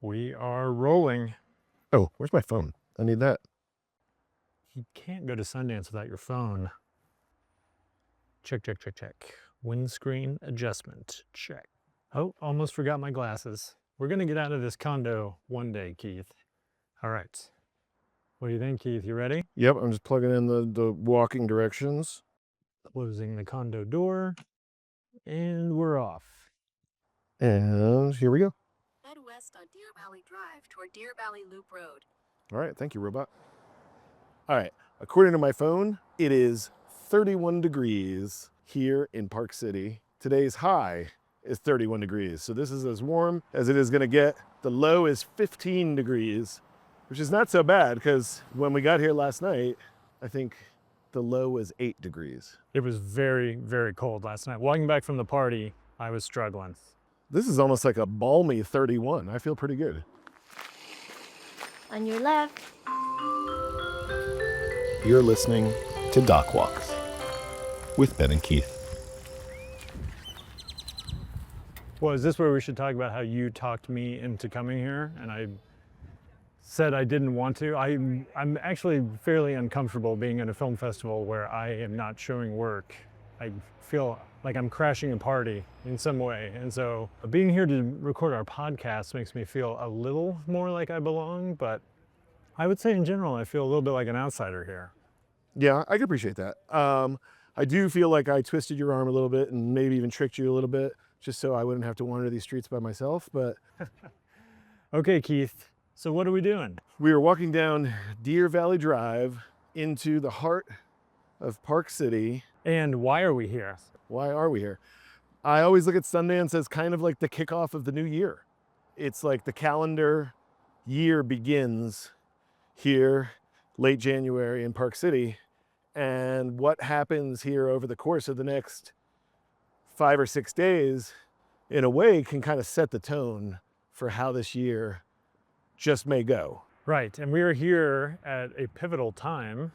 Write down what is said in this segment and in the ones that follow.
We are rolling. Oh, where's my phone? I need that. You can't go to Sundance without your phone. Check, check, check, check. Windscreen adjustment, check. Oh, almost forgot my glasses. We're gonna get out of this condo one day, Keith. All right. What do you think, Keith? You ready? Yep, I'm just plugging in the walking directions. Closing the condo door, and we're off. And here we go. Head west on Deer Valley Drive toward Deer Valley Loop Road. All right, thank you, robot. All right, according to my phone, it is 31 degrees here in Park City. Today's high is 31 degrees, so this is as warm as it is gonna get. The low is 15 degrees, which is not so bad because when we got here last night, I think the low was 8 degrees. It was very, very cold last night. Walking back from the party, I was struggling. This is almost like a balmy 31. I feel pretty good. On your left. You're listening to Dock Walks with Ben and Keith. Well, is this where we should talk about how you talked me into coming here and I said I didn't want to? I'm actually fairly uncomfortable being in a film festival where I am not showing work. I feel like I'm crashing a party in some way. And so being here to record our podcast makes me feel a little more like I belong, but I would say in general, I feel a little bit like an outsider here. Yeah, I can appreciate that. I do feel like I twisted your arm a little bit and maybe even tricked you a little bit just so I wouldn't have to wander these streets by myself, but... Okay, Keith, so what are we doing? We are walking down Deer Valley Drive into the heart of Park City. And why are we here? Why are we here? I always look at Sundance as kind of like the kickoff of the new year. It's like the calendar year begins here, late January in Park City. And what happens here over the course of the next 5 or 6 days, in a way, can kind of set the tone for how this year just may go. Right, and we are here at a pivotal time.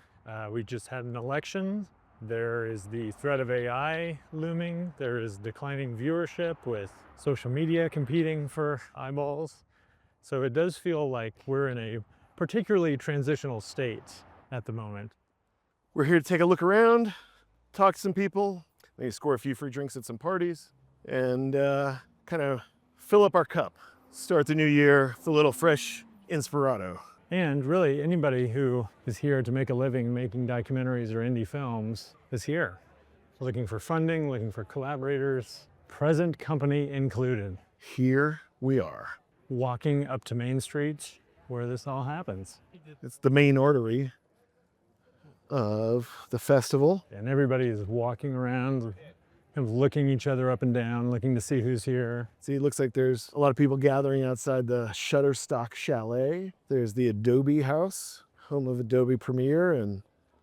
We just had an election. There is the threat of AI looming. There is declining viewership with social media competing for eyeballs. So it does feel like we're in a particularly transitional state at the moment. We're here to take a look around, talk to some people, maybe score a few free drinks at some parties, and kind of fill up our cup. Start the new year with a little fresh inspirato. And really, anybody who is here to make a living making documentaries or indie films is here. Looking for funding, looking for collaborators, present company included. Here we are. Walking up to Main Street where this all happens. It's the main artery of the festival. And everybody is walking around, kind of looking each other up and down, looking to see who's here. See, it looks like there's a lot of people gathering outside the Shutterstock Chalet. There's the Adobe House, home of Adobe Premiere, and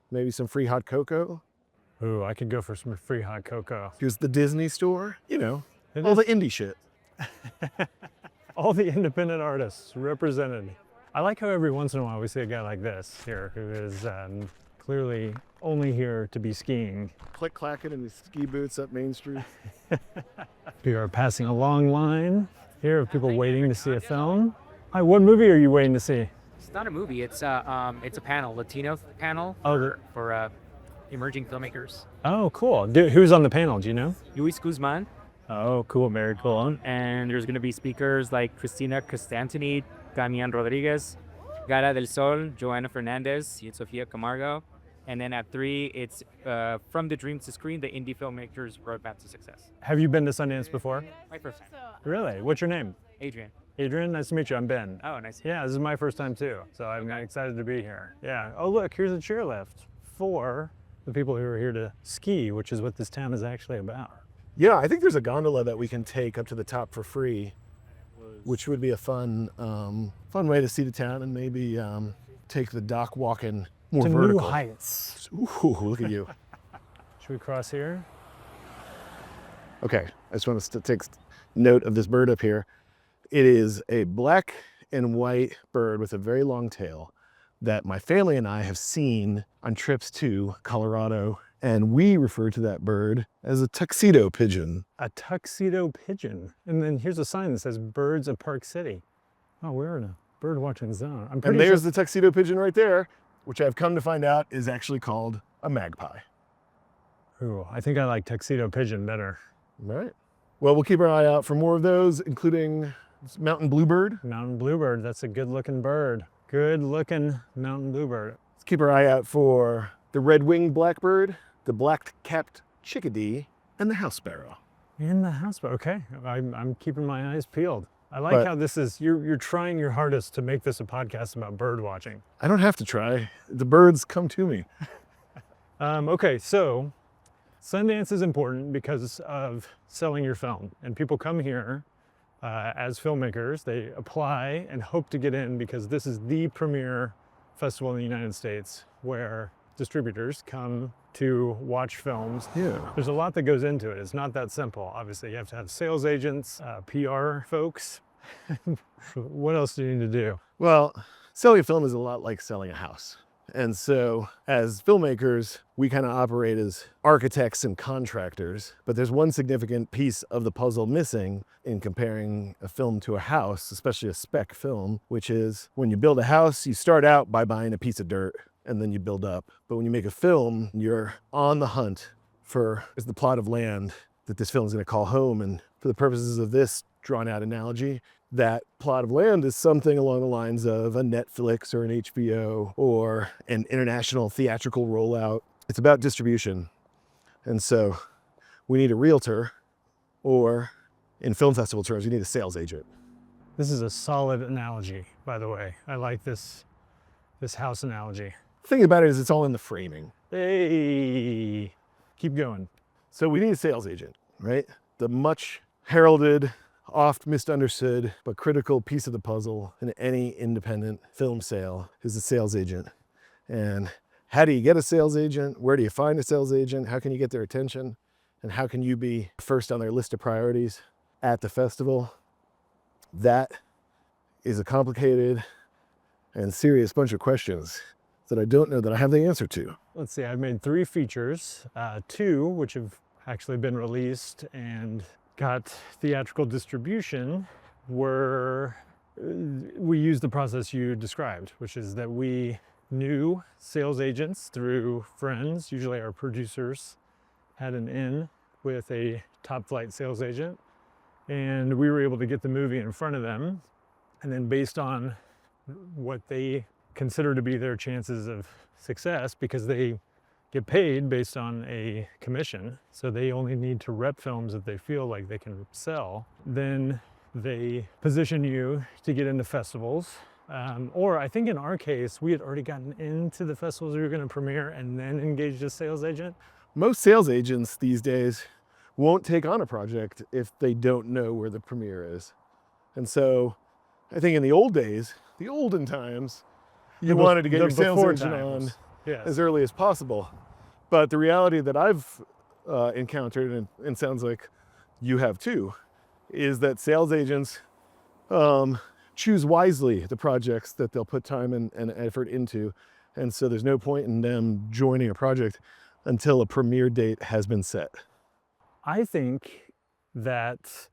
maybe some free hot cocoa. Ooh, I could go for some free hot cocoa. Here's the Disney store, you know, all the indie shit. All the independent artists represented. I like how every once in a while we see a guy like this here who is clearly only here to be skiing. Click-clacking in his ski boots up Main Street. We are passing a long line here of people waiting to see a film. Hi, what movie are you waiting to see? It's not a movie. It's a panel, Latino panel for emerging filmmakers. Oh, cool. Who's on the panel? Do you know? Luis Guzman. Oh, cool. Very cool. And there's going to be speakers like Cristina Costantini, Damian Rodriguez, Gara del Sol, Joanna Fernandez, and Sofia Camargo. And then at 3, it's From the Dreams to Screen, the indie filmmakers roadmap to success. Have you been to Sundance before? My first time. Really? What's your name? Adrian. Adrian, nice to meet you. I'm Ben. Oh, nice. Yeah, this is my first time too, so I'm excited to be here. Yeah. Oh, look, here's a chairlift for the people who are here to ski, which is what this town is actually about. Yeah, I think there's a gondola that we can take up to the top for free, which would be a fun way to see the town and maybe take the dock walking more vertical. New heights. Ooh, look at you. Should we cross here? Okay, I just want to take note of this bird up here. It is a black and white bird with a very long tail that my family and I have seen on trips to Colorado, and we refer to that bird as a tuxedo pigeon. A tuxedo pigeon. And then here's a sign that says Birds of Park City. Oh, we're in a bird watching zone. I'm And pretty there's sure. the tuxedo pigeon right there, which I've come to find out is actually called a magpie. Ooh, I think I like tuxedo pigeon better. All right. Well, we'll keep our eye out for more of those, including mountain bluebird. Mountain bluebird, that's a good looking bird. Good looking mountain bluebird. Let's keep our eye out for the red-winged blackbird, the black-capped chickadee, and the house sparrow. In the house, okay. I'm keeping my eyes peeled. I like But- how this is, you're trying your hardest to make this a podcast about bird watching. I don't have to try. The birds come to me. Okay, so Sundance is important because of selling your film. And people come here as filmmakers, they apply and hope to get in because this is the premier festival in the United States where distributors come to watch films. Yeah. There's a lot that goes into it. It's not that simple. Obviously, you have to have sales agents, PR folks. What else do you need to do? Well, selling a film is a lot like selling a house. And so as filmmakers, we kind of operate as architects and contractors, but there's one significant piece of the puzzle missing in comparing a film to a house, especially a spec film, which is when you build a house, you start out by buying a piece of dirt and then you build up. But when you make a film, you're on the hunt for the plot of land that this film is going to call home. And for the purposes of this drawn out analogy, that plot of land is something along the lines of a Netflix or an HBO or an international theatrical rollout. It's about distribution. And so we need a realtor, or in film festival terms, you need a sales agent. This is a solid analogy, by the way. I like this house analogy. The thing about it is it's all in the framing. Hey, keep going. So we need a sales agent, right? The much heralded, oft misunderstood, but critical piece of the puzzle in any independent film sale is the sales agent. And how do you get a sales agent? Where do you find a sales agent? How can you get their attention? And how can you be first on their list of priorities at the festival? That is a complicated and serious bunch of questions that I don't know that I have the answer to. Let's see, I've made 3 features, 2 which have actually been released and got theatrical distribution were, we used the process you described, which is that we knew sales agents through friends, usually our producers had an in with a top flight sales agent, and we were able to get the movie in front of them, and then based on what they consider to be their chances of success, because they get paid based on a commission, so they only need to rep films that they feel like they can sell, then they position you to get into festivals. Or I think in our case, we had already gotten into the festivals we were going to premiere and then engaged a sales agent. Most sales agents these days won't take on a project if they don't know where the premiere is. And so I think in the old days, the olden times, you wanted to get your sales before agent times. on Yes. as early as possible. But the reality that I've encountered, and sounds like you have too, is that sales agents choose wisely the projects that they'll put time and effort into. And so there's no point in them joining a project until a premiere date has been set. I think that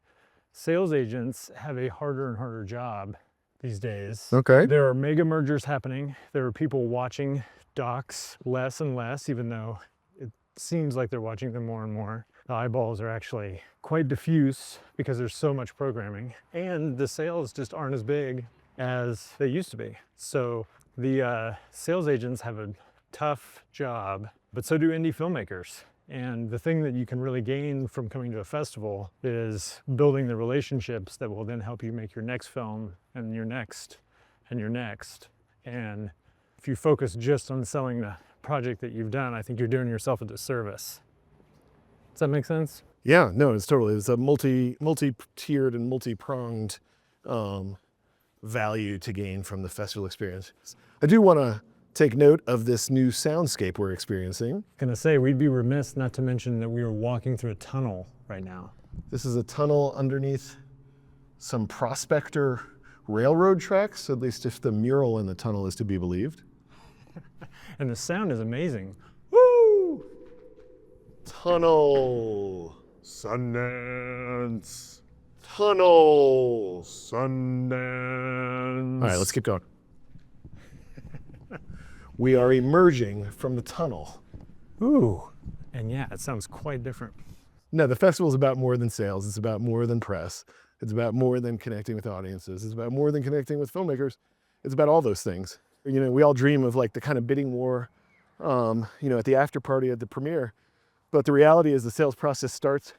sales agents have a harder and harder job these days. Okay. There are mega mergers happening. There are people watching docs less and less, even though it seems like they're watching them more and more. The eyeballs are actually quite diffuse because there's so much programming, and the sales just aren't as big as they used to be. So the sales agents have a tough job, but so do indie filmmakers. And the thing that you can really gain from coming to a festival is building the relationships that will then help you make your next film and your next and your next. And if you focus just on selling the project that you've done, I think you're doing yourself a disservice. Does that make sense? Yeah, no, it's a multi-tiered and multi-pronged value to gain from the festival experience. I do want to take note of this new soundscape we're experiencing. Gonna say, we'd be remiss not to mention that we are walking through a tunnel right now. This is a tunnel underneath some Prospector railroad tracks, at least if the mural in the tunnel is to be believed. And the sound is amazing. Woo! Tunnel. Sundance. tunnel. Sundance. All right, let's keep going. We are emerging from the tunnel. Ooh, and yeah, it sounds quite different. No, the festival is about more than sales. It's about more than press. It's about more than connecting with audiences. It's about more than connecting with filmmakers. It's about all those things. You know, we all dream of like the kind of bidding war, you know, at the after party at the premiere. But the reality is the sales process starts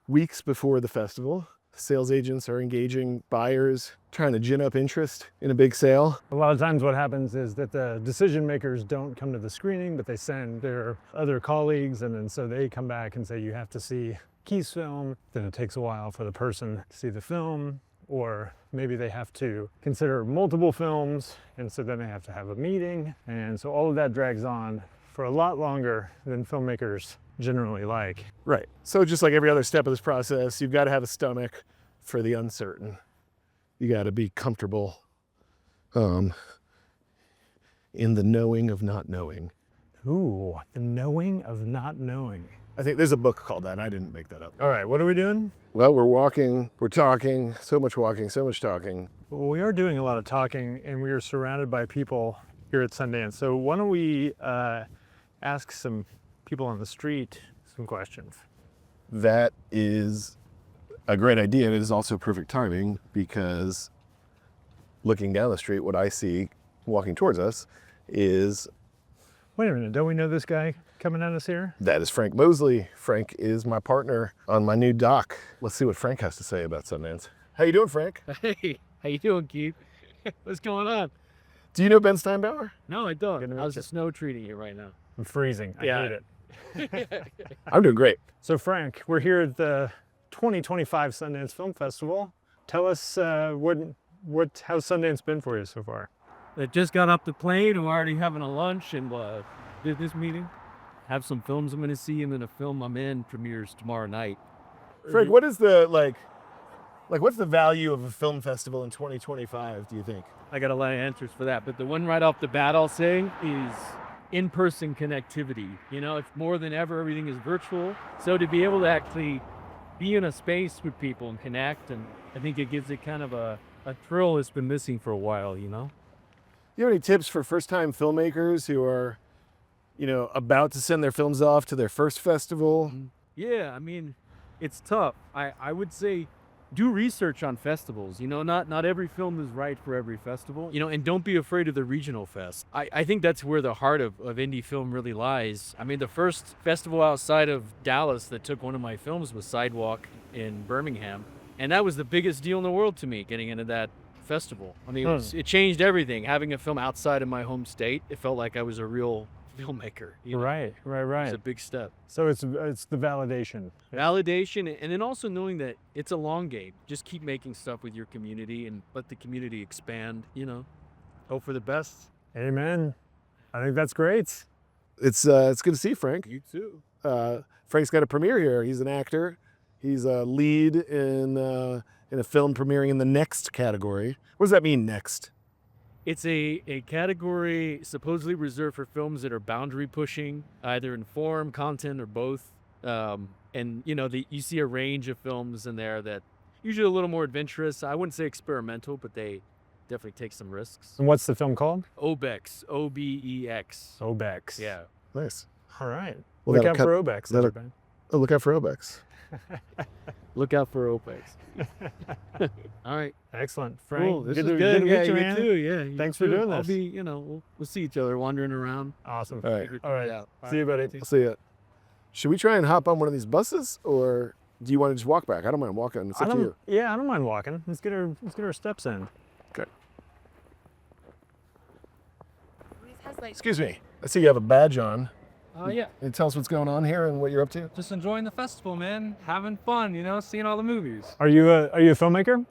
weeks before the festival. Sales agents are engaging buyers, trying to gin up interest in a big sale. A lot of times what happens is that the decision makers don't come to the screening, but they send their other colleagues, and then so they come back and say, you have to see Key's film. Then it takes a while for the person to see the film, or maybe they have to consider multiple films, and so then they have to have a meeting. And so all of that drags on for a lot longer than filmmakers generally like. Right. So just like every other step of this process, you've got to have a stomach for the uncertain. You got to be comfortable in the knowing of not knowing. Ooh, the knowing of not knowing. I think there's a book called that. I didn't make that up. All right, what are we doing? Well, we're walking, we're talking, so much walking, so much talking. Well, we are doing a lot of talking, and we are surrounded by people here at Sundance. So why don't we ask some people on the street some questions? That is a great idea. And it is also perfect timing because looking down the street, what I see walking towards us is... Wait a minute, don't we know this guy coming at us here? That is Frank Mosley. Frank is my partner on my new doc. Let's see what Frank has to say about Sundance. How you doing, Frank? Hey, how you doing, Keith? What's going on? Do you know Ben Steinbauer? No, I don't. Good to meet How's you. the snow treating you right now? I'm freezing. I Yeah. hate it. I'm doing great. So Frank, we're here at the 2025 Sundance Film Festival. Tell us how's Sundance been for you so far? I just got off the plane. I'm already having a lunch and business meeting. Have some films I'm going to see, and then a film I'm in premieres tomorrow night. Frank, what is the, what's the value of a film festival in 2025, do you think? I got a lot of answers for that, but the one right off the bat I'll say is in-person connectivity. You know, it's more than ever, everything is virtual. So to be able to actually be in a space with people and connect, and I think it gives it kind of a thrill that's been missing for a while, you know? You have any tips for first-time filmmakers who are, you know, about to send their films off to their first festival? Yeah, I mean, it's tough. I would say do research on festivals. You know, not every film is right for every festival. You know, and don't be afraid of the regional fest. I think that's where the heart of indie film really lies. I mean, the first festival outside of Dallas that took one of my films was Sidewalk in Birmingham. And that was the biggest deal in the world to me, getting into that festival. I mean, it changed everything. Having a film outside of my home state, it felt like I was a real filmmaker. You know? Right. It's a big step. So it's the validation. Validation, and then also knowing that it's a long game. Just keep making stuff with your community and let the community expand, you know. Hope for the best. Amen. I think that's great. It's good to see Frank. You too. Frank's got a premiere here. He's an actor. He's a lead in a film premiering in the next category. What does that mean, next? It's a category supposedly reserved for films that are boundary pushing, either in form, content, or both. And you know, you see a range of films in there that usually a little more adventurous. I wouldn't say experimental, but they definitely take some risks. And what's the film called? Obex, O-B-E-X. Obex. Yeah. Nice. All right. Well, Look that'll out cut- for Obex. that'll- everybody. Oh, look out for Obex. Look out for Opex. All right. Excellent. Frank, Cool. This good is to good. meet Yeah, you, you man. too. Yeah. you Thanks for too. doing I'll this. be, you know, we'll see each other wandering around. Awesome. All right. All right. Yeah. See you, buddy. I'll see you. Should we try and hop on one of these buses, or do you want to just walk back? I don't mind walking. It's up to you. Yeah, I don't mind walking. Let's get our steps in. Okay. Has like Excuse me. I see you have a badge on. Yeah, Can you tell us what's going on here and what you're up to? just enjoying the festival, man. Having fun, you know, seeing all the movies. Are you a filmmaker?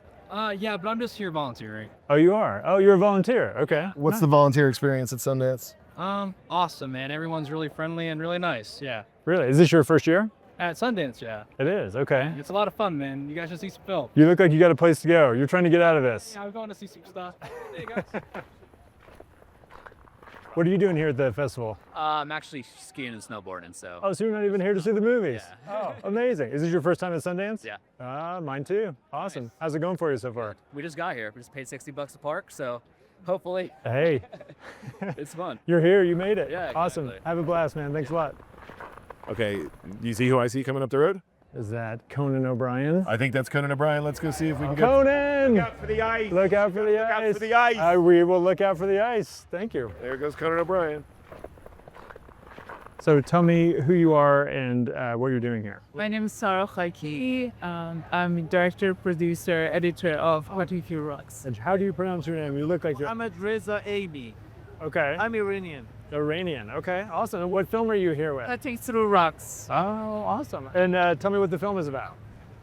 Yeah, but I'm just here volunteering. Oh, you are. Oh, you're a volunteer. Okay. What's the volunteer experience at Sundance? Awesome, man. Everyone's really friendly and really nice. Yeah. Really? Is this your first year? At Sundance, yeah. It is. Okay. It's a lot of fun, man. You guys should see some film. You look like you got a place to go. You're trying to get out of this. Yeah, I'm going to see some stuff. Hey, guys. What are you doing here at the festival? I'm actually skiing and snowboarding, so. Oh, so you're not even here to see the movies? Yeah. Oh, amazing. Is this your first time at Sundance? Yeah. Mine too. Awesome. Nice. How's it going for you so far? We just got here. We just paid $60 a park, so hopefully Hey, it's fun. you're here. You made it. Yeah, Awesome. exactly. Have a blast, man. Thanks a lot. Okay, do you see who I see coming up the road? Is that Conan O'Brien? I think that's Conan O'Brien. Let's go see if we can get. Conan! Look out for the ice. Look out for the ice. out for the ice. We will look out for the ice. Thank you. There goes Conan O'Brien. So tell me who you are and what you're doing here. My name is Sarah Khaiki. I'm director, producer, editor of Cutting Through Rocks. And how do you pronounce your name? You look like you're... Ahmed Reza Amy. Okay. I'm Iranian. Iranian. Okay, awesome. And what film are you here with? Cutting Through Rocks. Oh, awesome. And tell me what the film is about.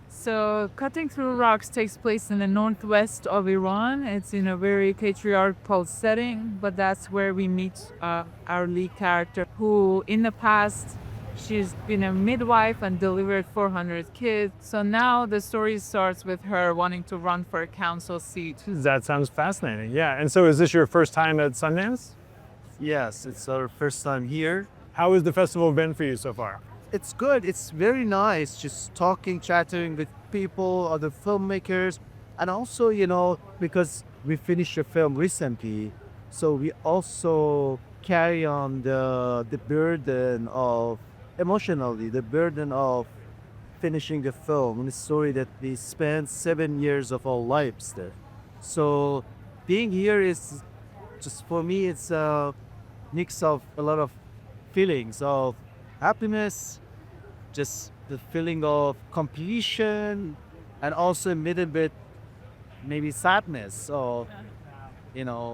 So Cutting Through Rocks takes place in the northwest of Iran. It's in a very patriarchal setting, but that's where we meet our lead character, who in the past, she's been a midwife and delivered 400 kids. So now the story starts with her wanting to run for a council seat. That sounds fascinating. Yeah, and so is this your first time at Sundance? Yes, it's our first time here. How has the festival been for you so far? It's good. It's very nice just talking, chatting with people, other filmmakers. And also, because we finished a film recently, so we also carry on the burden of, emotionally, the burden of finishing the film and the story that we spent 7 years of our lives there. So being here is just, for me, it's a mix of a lot of feelings of happiness, just the feeling of completion, and also a little bit maybe sadness of,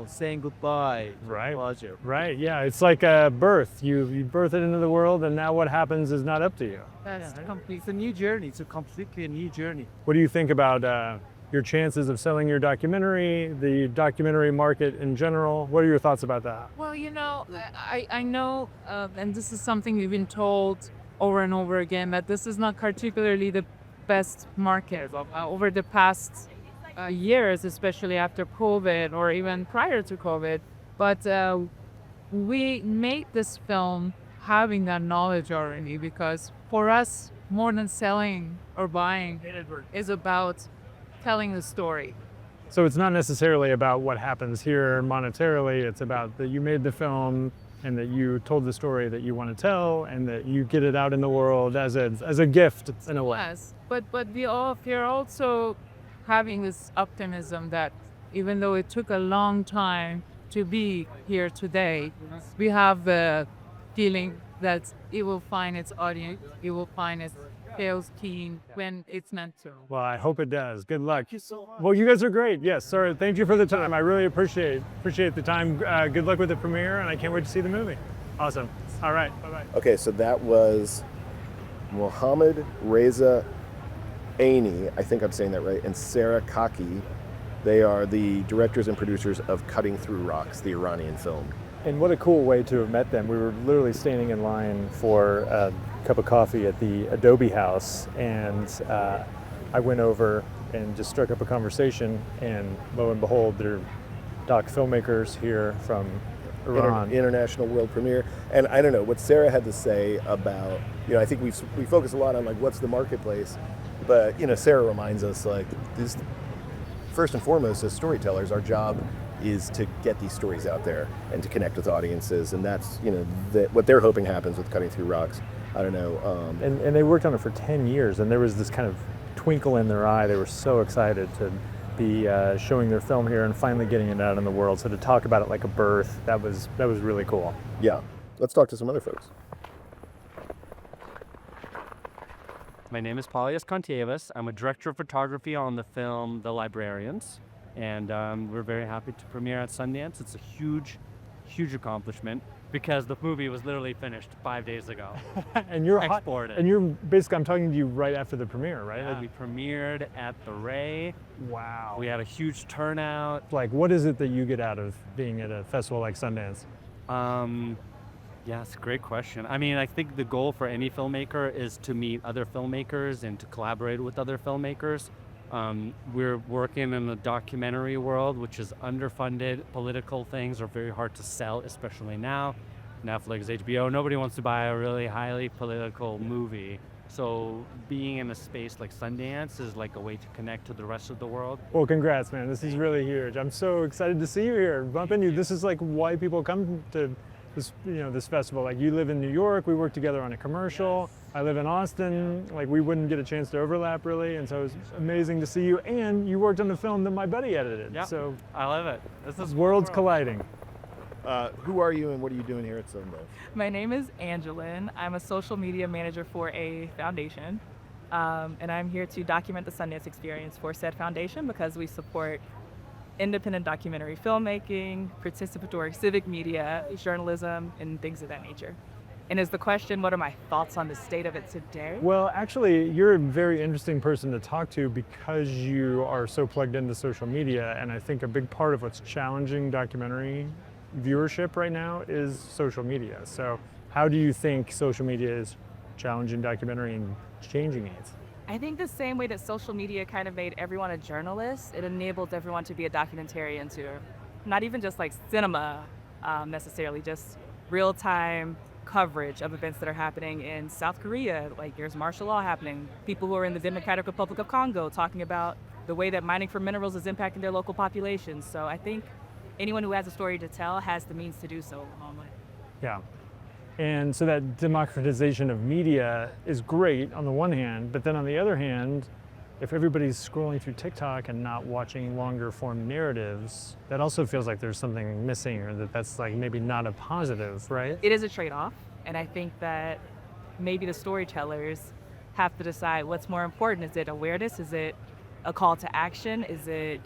saying goodbye. Right. Project. Right, yeah, it's like a birth. You birth it into the world, and now what happens is not up to you. That's complete. It's a new journey. It's a completely new journey. What do you think about your chances of selling your documentary, the documentary market in general? What are your thoughts about that? Well, I know, and this is something we've been told over and over again, that this is not particularly the best market. Over the past years, especially after COVID or even prior to COVID. But we made this film having that knowledge already, because for us, more than selling or buying, is about telling the story. So it's not necessarily about what happens here monetarily, it's about that you made the film and that you told the story that you want to tell and that you get it out in the world as a gift in a way. Yes, but we're also having this optimism that even though it took a long time to be here today, we have the feeling that it will find its audience, it will find its sales team when it's meant to. Well, I hope it does. Good luck. Thank you so much. Well, you guys are great. Yes, sir. Thank you for the time. I really appreciate the time. Good luck with the premiere, and I can't wait to see the movie. Awesome. All right. Bye-bye. Okay, so that was Mohammed Reza Aini, I think I'm saying that right, and Sarah Kaki. They are the directors and producers of Cutting Through Rocks, the Iranian film. And what a cool way to have met them. We were literally standing in line for a cup of coffee at the Adobe House, and I went over and just struck up a conversation, and lo and behold, they're doc filmmakers here from Iran. International world premiere. And I don't know what Sarah had to say about, I think we focus a lot on like what's the marketplace, but Sarah reminds us like this, first and foremost as storytellers, our job is to get these stories out there and to connect with audiences, and that's what they're hoping happens with Cutting Through Rocks. I don't know. And they worked on it for 10 years, and there was this kind of twinkle in their eye. They were so excited to be showing their film here and finally getting it out in the world. So to talk about it like a birth, that was really cool. Yeah. Let's talk to some other folks. My name is Paulius Contievas. I'm a director of photography on the film The Librarians, and we're very happy to premiere at Sundance. It's a huge accomplishment because the movie was literally finished 5 days ago. And you're exported. And you're basically, I'm talking to you right after the premiere, right? Yeah, we premiered at the Ray. Wow. We had a huge turnout. Like, what is it that you get out of being at a festival like Sundance? Yeah, it's a great question. I mean, I think the goal for any filmmaker is to meet other filmmakers and to collaborate with other filmmakers. We're working in the documentary world, which is underfunded. Political things are very hard to sell, especially now. Netflix, HBO, nobody wants to buy a really highly political movie. So being in a space like Sundance is like a way to connect to the rest of the world. Well, congrats, man. This is really huge. I'm so excited to see you here, bump into you. This is like why people come to this, this festival. Like, you live in New York, we work together on a commercial. I live in Austin. Like, we wouldn't get a chance to overlap really, and so it was amazing to see you. And you worked on the film that my buddy edited. Yeah, So I love it. This is worlds colliding. Who are you and what are you doing here at Sundance? My name is Angeline. I'm a social media manager for a foundation, and I'm here to document the Sundance experience for said foundation because we support independent documentary filmmaking, participatory civic media, journalism, and things of that nature. And is the question, what are my thoughts on the state of it today? Well, actually, you're a very interesting person to talk to because you are so plugged into social media, and I think a big part of what's challenging documentary viewership right now is social media. So how do you think social media is challenging documentary and changing it? I think the same way that social media kind of made everyone a journalist, it enabled everyone to be a documentarian too. Not even just like cinema necessarily, just real-time coverage of events that are happening in South Korea. Like, there's martial law happening. People who are in the Democratic Republic of Congo talking about the way that mining for minerals is impacting their local populations. So I think anyone who has a story to tell has the means to do so. Yeah. And so that democratization of media is great on the one hand, but then on the other hand, if everybody's scrolling through TikTok and not watching longer form narratives, that also feels like there's something missing, or that's like maybe not a positive, right? It is a trade-off, and I think that maybe the storytellers have to decide what's more important. Is it awareness? Is it a call to action? Is it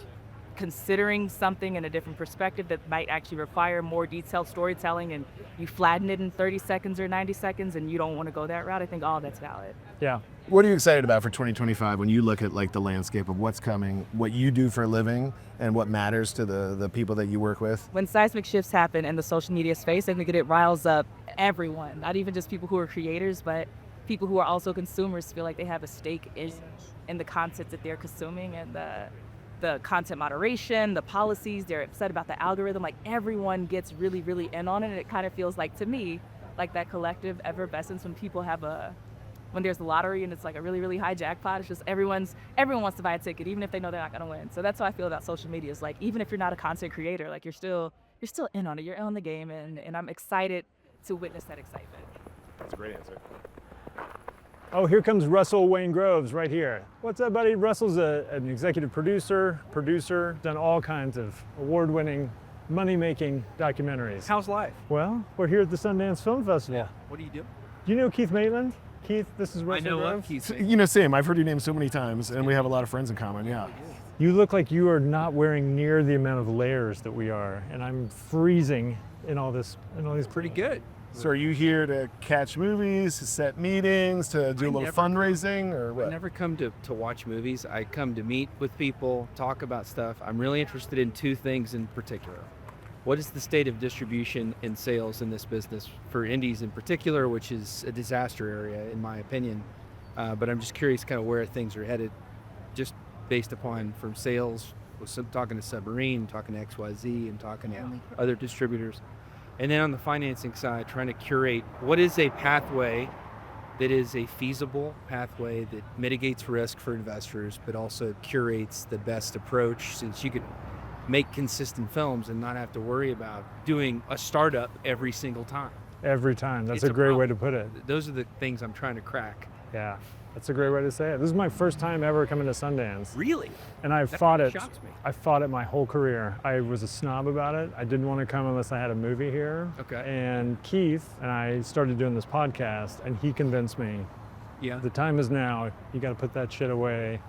considering something in a different perspective that might actually require more detailed storytelling, and you flatten it in 30 seconds or 90 seconds and you don't want to go that route? I think all that's valid. Yeah. What are you excited about for 2025 when you look at like the landscape of what's coming, what you do for a living, and what matters to the people that you work with? When seismic shifts happen in the social media space, I think it riles up everyone, not even just people who are creators, but people who are also consumers feel like they have a stake in the content that they're consuming, and the content moderation, the policies. They're upset about the algorithm. Like, everyone gets really, really in on it. And it kind of feels like, to me, like that collective effervescence when there's the lottery and it's like a really, really high jackpot. It's just everyone wants to buy a ticket, even if they know they're not going to win. So that's how I feel about social media. It's like, even if you're not a content creator, like you're still in on it. You're on the game, and I'm excited to witness that excitement. That's a great answer. Oh, here comes Russell Wayne Groves right here. What's up, buddy? Russell's an executive producer, done all kinds of award-winning, money-making documentaries. How's life? Well, we're here at the Sundance Film Festival. Yeah. What do you do? Do you know Keith Maitland? Keith, this is Russell I know Groves. of Keith. Sam, I've heard your name so many times, and we have a lot of friends in common, yeah. You look like you are not wearing near the amount of layers that we are, and I'm freezing in all these. Pretty good. So are you here to catch movies, to set meetings, to do a little fundraising, or what? I never come to watch movies. I come to meet with people, talk about stuff. I'm really interested in two things in particular. What is the state of distribution and sales in this business for indies in particular, which is a disaster area in my opinion. But I'm just curious kind of where things are headed, just based upon from sales, talking to Submarine, talking to XYZ, and talking to other distributors. And then on the financing side, trying to curate what is a pathway that is a feasible pathway that mitigates risk for investors, but also curates the best approach, since you could make consistent films and not have to worry about doing a startup every single time. Every time. That's It's a great way problem. to put it. Those are the things I'm trying to crack. Yeah, that's a great way to say it. This is my first time ever coming to Sundance. Really? And I That fought kinda it. shocks me. I fought it my whole career. I was a snob about it. I didn't want to come unless I had a movie here. Okay. And Keith and I started doing this podcast, and he convinced me, Yeah. the time is now. You got to put that shit away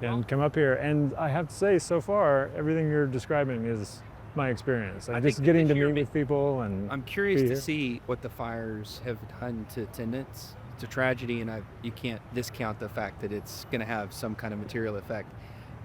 and come up here. And I have to say, so far, everything you're describing is my experience. I Just think getting to this year meet with people and I'm curious be to here. see what the fires have done to attendance. It's a tragedy, and you can't discount the fact that it's going to have some kind of material effect.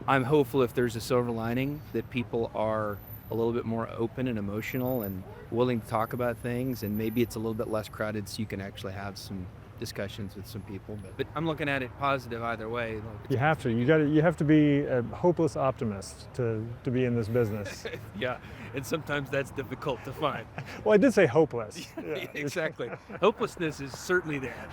I'm hopeful if there's a silver lining that people are a little bit more open and emotional and willing to talk about things, and maybe it's a little bit less crowded so you can actually have some discussions with some people, but I'm looking at it positive either way. Like, You have to. You have to be a hopeless optimist to be in this business. yeah, and sometimes that's difficult to find. Well, I did say hopeless. Yeah. Exactly. Hopelessness is certainly there.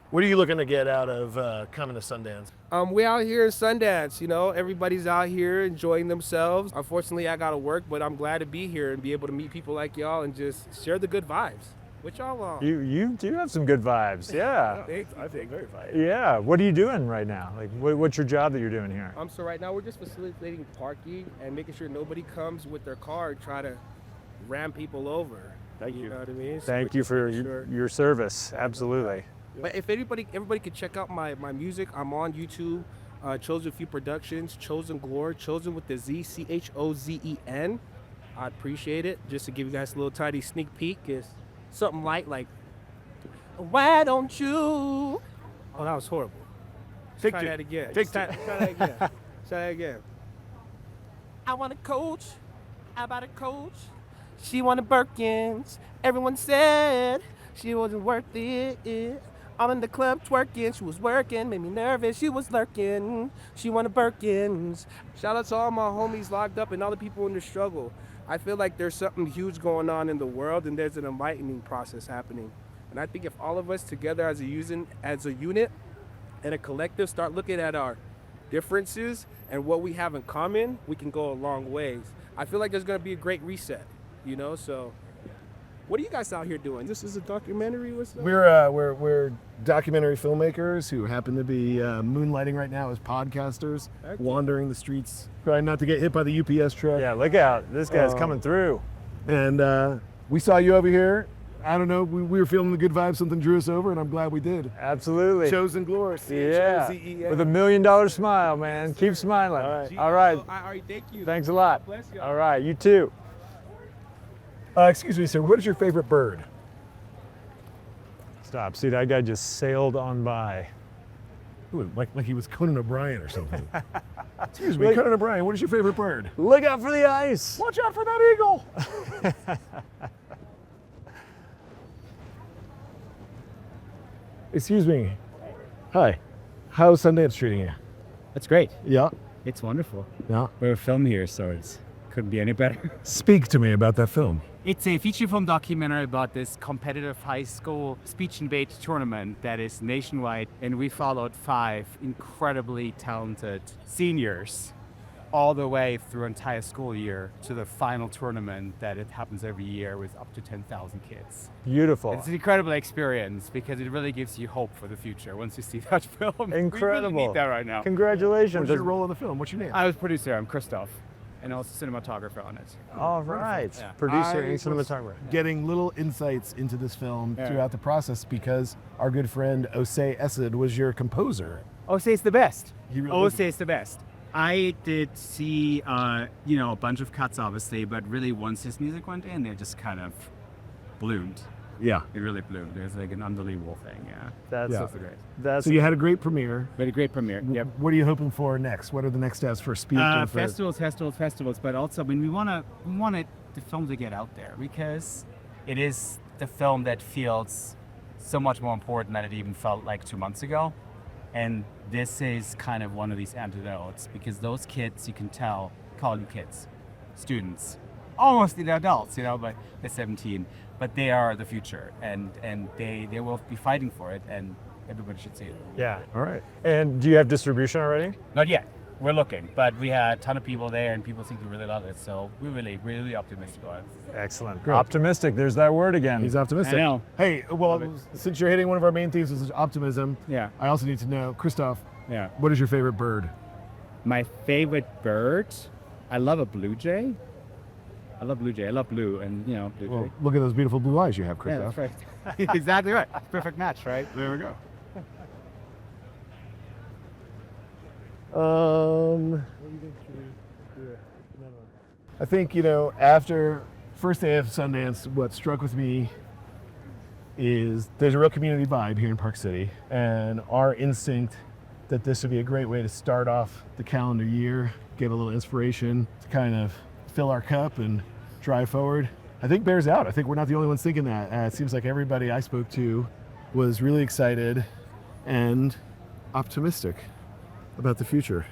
What are you looking to get out of coming to Sundance? We out here in Sundance, you know, everybody's out here enjoying themselves. Unfortunately, I gotta work, but I'm glad to be here and be able to meet people like y'all and just share the good vibes. What y'all want? You do have some good vibes. Yeah. I think very fine. Yeah. What are you doing right now? Like, what's your job that you're doing here? So right now we're just facilitating parking and making sure nobody comes with their car and try to ram people over. Thank you. You know what I mean? So Thank we're you just for making sure. your service. Absolutely. But if everybody could check out my music, I'm on YouTube, Chosen Few Productions, Chosen Glory, Chosen with the Z, CHOZEN. I'd appreciate it. Just to give you guys a little tiny sneak peek, is something like, why don't you? Oh, that was horrible. Try that again. Try that again. Try that again. I want a coach. How about a coach? She wanted Birkins. Everyone said she wasn't worth it. All in the club twerking, she was working, made me nervous, she was lurking. She wanted Birkins. Shout out to all my homies locked up and all the people in the struggle. I feel like there's something huge going on in the world and there's an enlightening process happening. And I think if all of us together as a unit and a collective start looking at our differences and what we have in common, we can go a long ways. I feel like there's gonna be a great reset, you know, so. What are you guys out here doing? This is a documentary? What's that? We're documentary filmmakers who happen to be moonlighting right now as podcasters, wandering the streets, trying not to get hit by the UPS truck. Yeah, look out. This guy's coming through. And we saw you over here. I don't know, we were feeling the good vibes, something drew us over, and I'm glad we did. Absolutely. Chosen Glory. Yeah. CHOZEN. With $1 million smile, man. Keep smiling. All right. All right, thank you. Thanks a lot. God bless you. All right, you too. Excuse me, sir, what is your favorite bird? Stop. See, that guy just sailed on by. Ooh, like he was Conan O'Brien or something. Excuse me, Conan O'Brien, what is your favorite bird? Look out for the ice. Watch out for that eagle. Excuse me. Hi. How's Sundance treating you? That's great. Yeah. It's wonderful. Yeah. We're filmed here, so it couldn't be any better. Speak to me about that film. It's a feature film documentary about this competitive high school speech and debate tournament that is nationwide, and we followed 5 incredibly talented seniors all the way through entire school year to the final tournament that it happens every year with up to 10,000 kids. Beautiful. It's an incredible experience because it really gives you hope for the future once you see that film. Incredible. We really need that right now. Congratulations. What's your role in the film? What's your name? I was producer, I'm Christoph, and also cinematographer on it. All right. Yeah. Producer and cinematographer. Getting little insights into this film throughout the process because our good friend Osei Esed was your composer. Osei is the best. He really is. Osei is the best. I did see, a bunch of cuts, obviously, but really once his music went in, it just kind of bloomed. Yeah. It really bloomed. It was like an unbelievable thing, yeah. That's so great. That's So you had a great premiere. But a great premiere, yep. What are you hoping for next? What are the next steps for Speak? Festivals, but also, we wanted the film to get out there because it is the film that feels so much more important than it even felt like 2 months ago. And this is kind of one of these antidotes because those kids, you can tell, call them kids, students, almost the adults, but they're 17, but they are the future and they will be fighting for it and everybody should see it. Yeah. All right. And do you have distribution already? Not yet. We're looking, but we had a ton of people there and people seem to really love it. So we're really, really optimistic about it. Excellent. Great. Optimistic. There's that word again. He's optimistic. I know. Hey, well, since you're hitting one of our main themes, which is optimism, Yeah. I also need to know, Christoph, Yeah. what is your favorite bird? My favorite bird, I love a blue jay. I love blue jay. I love blue and, blue Well, jay. look at those beautiful blue eyes you have, Yeah, Christoph. that's right. Exactly right. Perfect match, right? There we go. I think, after first day of Sundance, what struck with me is there's a real community vibe here in Park City, and our instinct that this would be a great way to start off the calendar year, give a little inspiration to kind of fill our cup and drive forward, I think bears out. I think we're not the only ones thinking that. It seems like everybody I spoke to was really excited and optimistic about the future.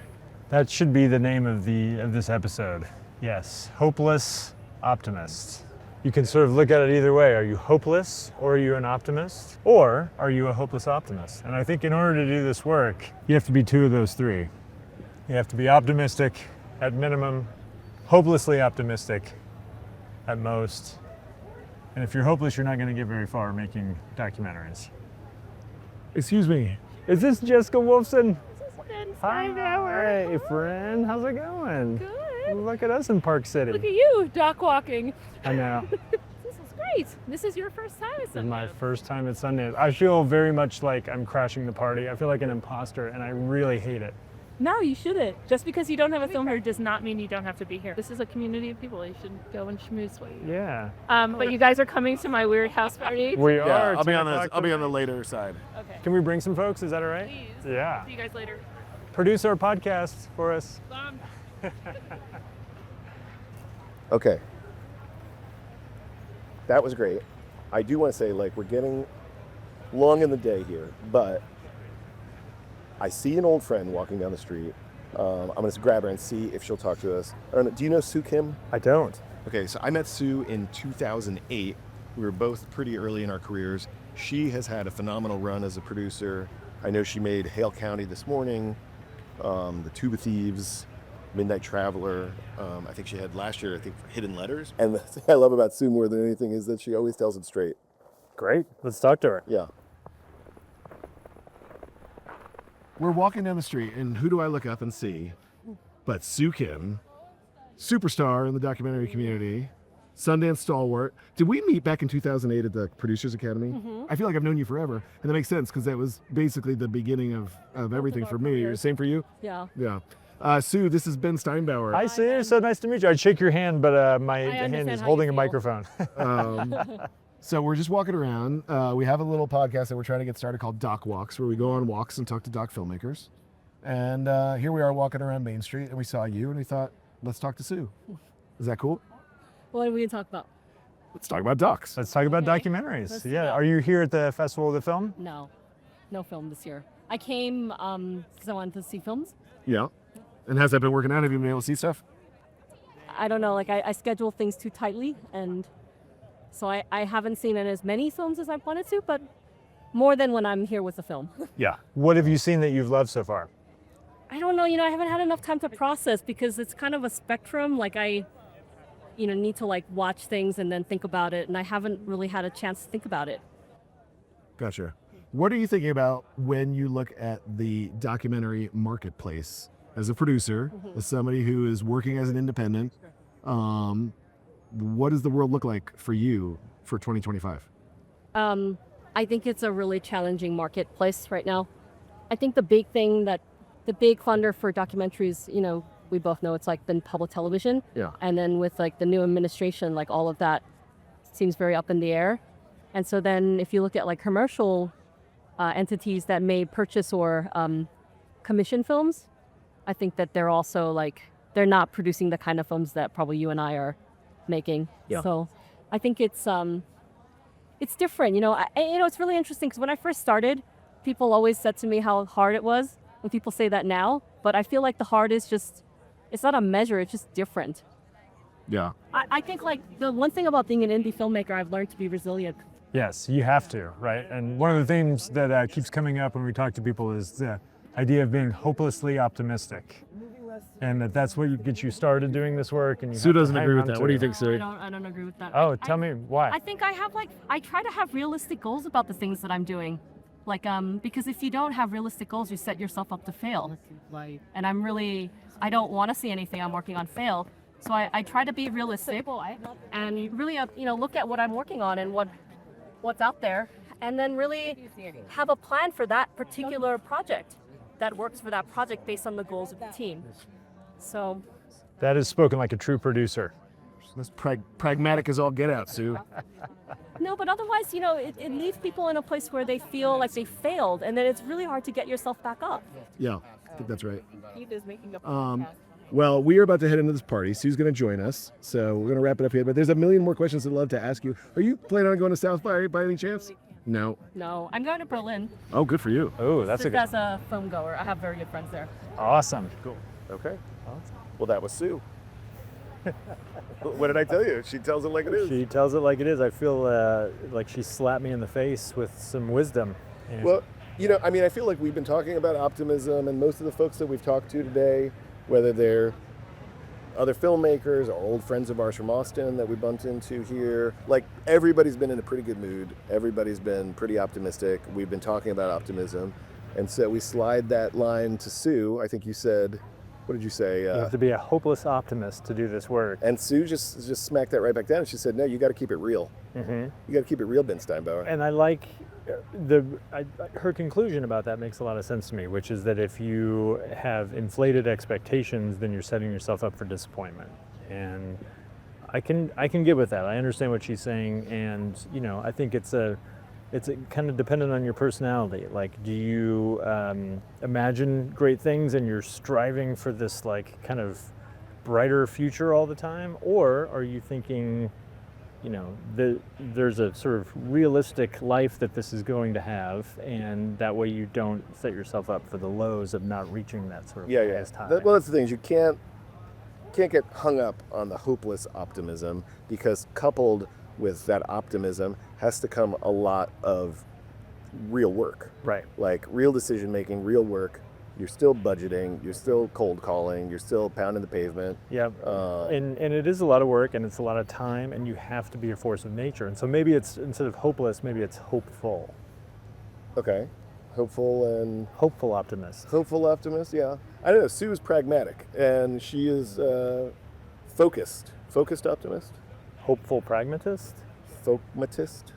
That should be the name of this episode. Yes, hopeless optimist. You can sort of look at it either way. Are you hopeless, or are you an optimist? Or are you a hopeless optimist? And I think in order to do this work, you have to be two of those three. You have to be optimistic at minimum, hopelessly optimistic at most. And if you're hopeless, you're not going to get very far making documentaries. Excuse me, is this Jessica Wolfson? Hi, friend. How's it going? Good. Look at us in Park City. Look at you, dock walking. I know. This is great. This is your first time at This is Sundance. my first time at Sundance. I feel very much like I'm crashing the party. I feel like an imposter, and I really hate it. No, you shouldn't. Just because you don't have a film here does not mean you don't have to be here. This is a community of people. You should go and schmooze with you. Yeah. But you guys are coming to my weird house party. We Yeah, are. I'll be 10 on o'clock the tonight. later side. Okay. Can we bring some folks? Is that all right? Please. Yeah. See you guys later. Produce our podcast for us. Okay. That was great. I do want to say, like, we're getting long in the day here, but I see an old friend walking down the street. I'm going to grab her and see if she'll talk to us. I don't know, do you know Sue Kim? I don't. Okay, so I met Sue in 2008. We were both pretty early in our careers. She has had a phenomenal run as a producer. I know she made Hale County this morning, The Tuba Thieves, Midnight Traveler. I think she had last year, Hidden Letters. And the thing I love about Sue more than anything is that she always tells it straight. Great. Let's talk to her. Yeah. We're walking down the street, and who do I look up and see but Sue Kim, superstar in the documentary community, Sundance stalwart. Did we meet back in 2008 at the Producers Academy? Mm-hmm. I feel like I've known you forever, and that makes sense because that was basically the beginning of everything for me. Same for you? Yeah. Yeah. Sue, this is Ben Steinbauer. Hi, Sue. So nice to meet you. I'd shake your hand, but my hand understand is how holding you a feel. microphone. So we're just walking around. We have a little podcast that we're trying to get started called Doc Walks, where we go on walks and talk to doc filmmakers. And here we are walking around Main Street, and we saw you, and we thought, let's talk to Sue. Is that cool? What are we going to talk about? Let's talk about docs. Let's talk about Okay. documentaries. Let's Yeah. go. Are you here at the Festival of the Film? No film this year. I came because I wanted to see films. Yeah. And how's that been working out? Have you been able to see stuff? I don't know, like I schedule things too tightly, and so I haven't seen as many films as I wanted to, but more than when I'm here with the film. Yeah. What have you seen that you've loved so far? I don't know, I haven't had enough time to process because it's kind of a spectrum. Like I need to like watch things and then think about it, and I haven't really had a chance to think about it. Gotcha. What are you thinking about when you look at the documentary marketplace as a producer, as somebody who is working as an independent? What does the world look like for you for 2025? I think it's a really challenging marketplace right now. I think the big funder for documentaries, we both know it's like been public television. Yeah. And then with like the new administration, like all of that seems very up in the air. And so then if you look at like commercial entities that may purchase or commission films, I think that they're also like, they're not producing the kind of films that probably you and I are making. Yeah. So I think it's different. It's really interesting because when I first started, people always said to me how hard it was, and people say that now, but I feel like the hard is just, it's not a measure, it's just different. Yeah. I think like the one thing about being an indie filmmaker, I've learned to be resilient. Yes, you have to, right? And one of the things that keeps coming up when we talk to people is the idea of being hopelessly optimistic. And that's what gets you started doing this work. And Sue doesn't agree with that. What do you think, Sue? I don't agree with that. Oh, tell me why. I think I try to have realistic goals about the things that I'm doing. Like, because if you don't have realistic goals, you set yourself up to fail. And I don't want to see anything I'm working on fail. So I try to be realistic and really, look at what I'm working on and what's out there, and then really have a plan for that particular project that works for that project based on the goals of the team. So That is spoken like a true producer. That's pragmatic as all get out, Sue. no, but otherwise, it leaves people in a place where they feel like they failed, and then it's really hard to get yourself back up. Yeah, I think that's right. He is making a podcast. Well, we are about to head into this party. Sue's going to join us, so we're going to wrap it up here. But there's a million more questions I'd love to ask you. Are you planning on going to South by any chance? No. No, I'm going to Berlin. Oh, good for you. Oh, that's a good. As a film goer, I have very good friends there. Awesome. Cool. Okay. Well, that was Sue. What did I tell you? She tells it like it is. She tells it like it is. I feel like she slapped me in the face with some wisdom. And Well, I feel like we've been talking about optimism, and most of the folks that we've talked to today, whether they're other filmmakers or old friends of ours from Austin that we bumped into here, like everybody's been in a pretty good mood. Everybody's been pretty optimistic. We've been talking about optimism. And so we slide that line to Sue. I think you said, what did you say? you have to be a hopeless optimist to do this work. And Sue just smacked that right back down. And she said, no, you got to keep it real. Mm-hmm. You got to keep it real, Ben Steinbauer. And I like her conclusion about that makes a lot of sense to me, which is that if you have inflated expectations, then you're setting yourself up for disappointment. And I can get with that. I understand what she's saying, and I think it's kind of dependent on your personality. Like, do you imagine great things and you're striving for this like kind of brighter future all the time, or are you thinking, there's a sort of realistic life that this is going to have, and that way you don't set yourself up for the lows of not reaching that sort of highest high. Well, that's the thing is you can't get hung up on the hopeless optimism, because coupled with that optimism has to come a lot of real work. Right. Like real decision making, real work. You're still budgeting, you're still cold calling, you're still pounding the pavement. Yeah, and it is a lot of work, and it's a lot of time, and you have to be a force of nature. And so maybe it's, instead of hopeless, maybe it's hopeful. Okay. Hopeful optimist. Hopeful optimist, yeah. I don't know, Sue is pragmatic, and she is focused optimist. Hopeful pragmatist? Folkmatist.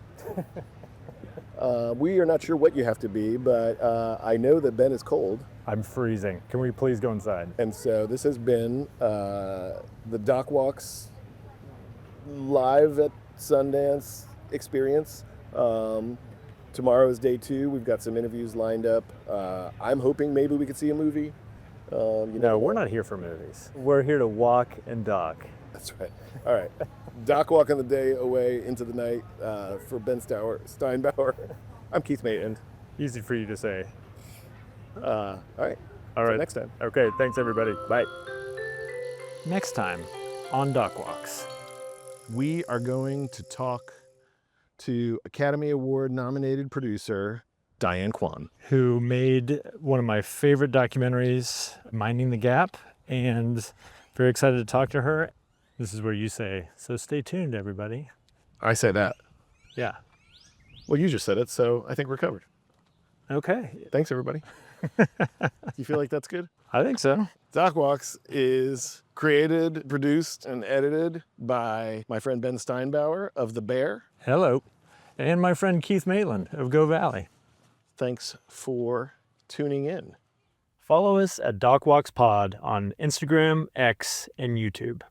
We are not sure what you have to be, but I know that Ben is cold. I'm freezing. Can we please go inside? And so this has been the Doc Walks live at Sundance experience. Tomorrow is day 2. We've got some interviews lined up. I'm hoping maybe we could see a movie. No, we're not here for movies. We're here to walk and dock. That's right. All right. Doc walking the day away into the night for Ben Steinbauer. I'm Keith Maitland. Easy for you to say. All right. All right. Next time. Okay. Thanks, everybody. Bye. Next time on Doc Walks, we are going to talk to Academy Award nominated producer Diane Kwan, who made one of my favorite documentaries, Minding the Gap, and very excited to talk to her. This is where you say, so stay tuned, everybody. I say that. Yeah. Well, you just said it, so I think we're covered. Okay. Thanks, everybody. You feel like that's good? I think so. Doc Walks is created, produced, and edited by my friend Ben Steinbauer of The Bear. Hello. And my friend Keith Maitland of Go Valley. Thanks for tuning in. Follow us at Doc Walks Pod on Instagram, X, and YouTube.